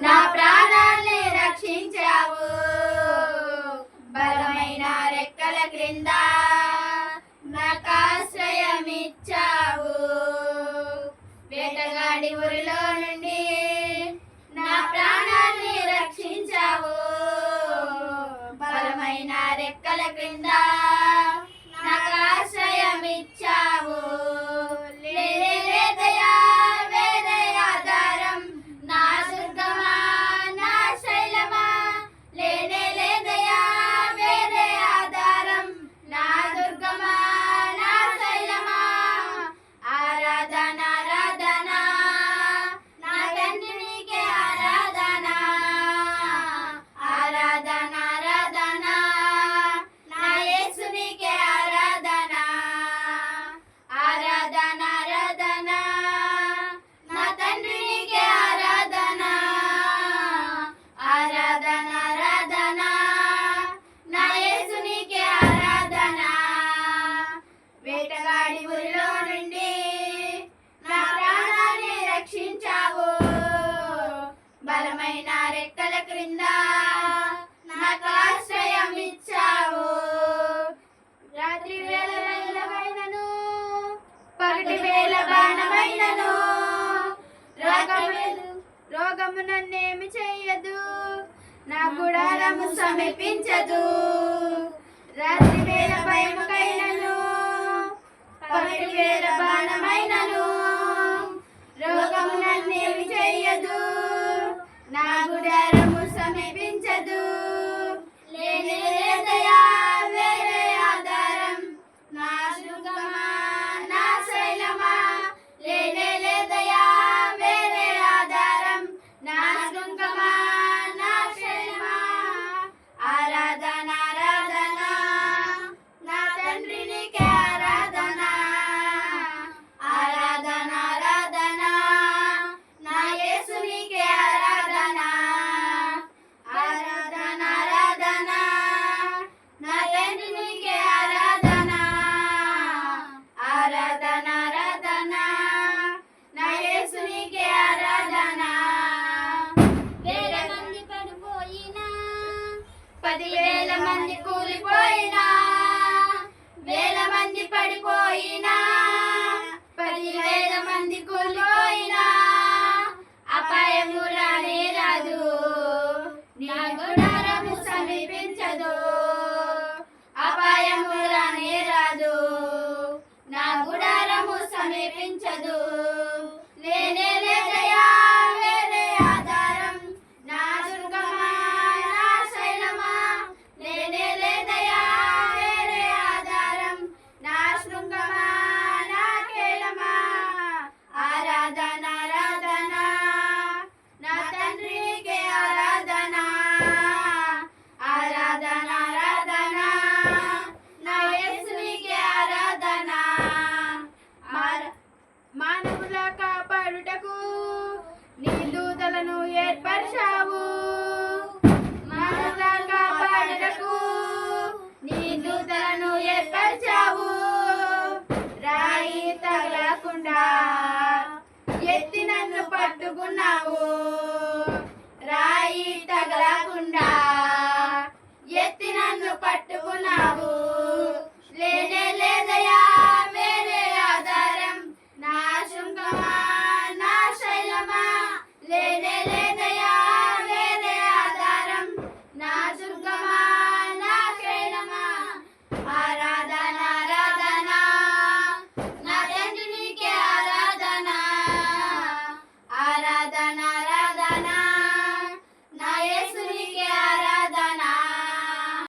నా ప్రాణాన్ని రక్షించావు. బలమైన రెక్కల క్రింద నాకు ఆశ్రయమిచ్చావు. వేటగాడి ఊరిలో నుండి నా ప్రాణాన్ని రక్షించావు. బలమైన రెక్కల క్రింద నాకు ఆశ్రయమిచ్చావు. లేదయా వేరే ఆధారం, నా దుర్గమా నా శైలమా. లేదయా వేరే ఆధారం, నా దుర్గమా నా శైలమా. ఆరాధన ఆరాధన నా తండ్రి నీకే ఆరాధన. ఆరాధన ఆరాధన నా యేసు నీకే ఆరాధన. ఆరాధన ఆరాధన నా తండ్రి నీకే ఆరాధన. ఆరాధన ఆరాధన నా యేసు నీకే ఆరాధన. వేటగాడి ఊరిలో నుండి నా ప్రాణాన్ని రక్షించావు. బలమైన రెక్కల క్రింద నాకు ఆశ్రయం ఇచ్చావు. రాత్రి వేళ రైలమైనను పగటి వేళ బాణమైనను రోగము నన్నేమి చెయ్యదు. నా గుడారము సమీపించదు. రాత్రి వేళ భయముకైనను పగటి వేళ బాణమైనను రోగము నన్నేమి చెయ్యదు. నా గుడారము సమీపించదు. లేదయా వేరే ఆధారం, నా దుర్గమా నా శైలమా. లేదయా వేరే ఆధారం, నా దుర్గమా నా శైలమా. ఆరాధన ఆరాధన నా తండ్రి నీకే ఆరాధన. ఆరాధన ఆరాధన నా యేసు నీకే ఆరాధన. ఆరాధన ఆరాధన నా తండ్రి నీకే ఆరాధన. ఆరాధన ఆరాధన నా యేసు నీకే ఆరాధన. వేల మంది పడిపోయినా 10,000 మంది కూలిపోయినా, వేల మంది పడిపోయినా 10,000 మంది కూలిపోయినా అపాయము రానే రాదు. నీ గుడారము సమీపించదు. అపాయము రానే రాదు. నా గుడారము సమీపించదు. లేదయా వేరే ఆధారం, నా దుర్గమా నా శైలమా. లేదయా వేరే ఆధారం, నా శృంగమా నా కేళమా. ఆరాధన ఆరాధన నా తండ్రి నీకే ఆరాధన. ఆరాధన ఆరాధన నా యేసు నీకే ఆరాధన. మానవుల కాపాడుటకు నీ దూతలను ఏర్పరిచావు. మానవుల కాపాడుటకు నీ దూతలను ఏర్పరిచావు. రాయి తగలకుండా ఎత్తి నన్ను పట్టుకున్నావు. రాయి తగలకుండా ఎత్తి నన్ను పట్టుకున్నావు.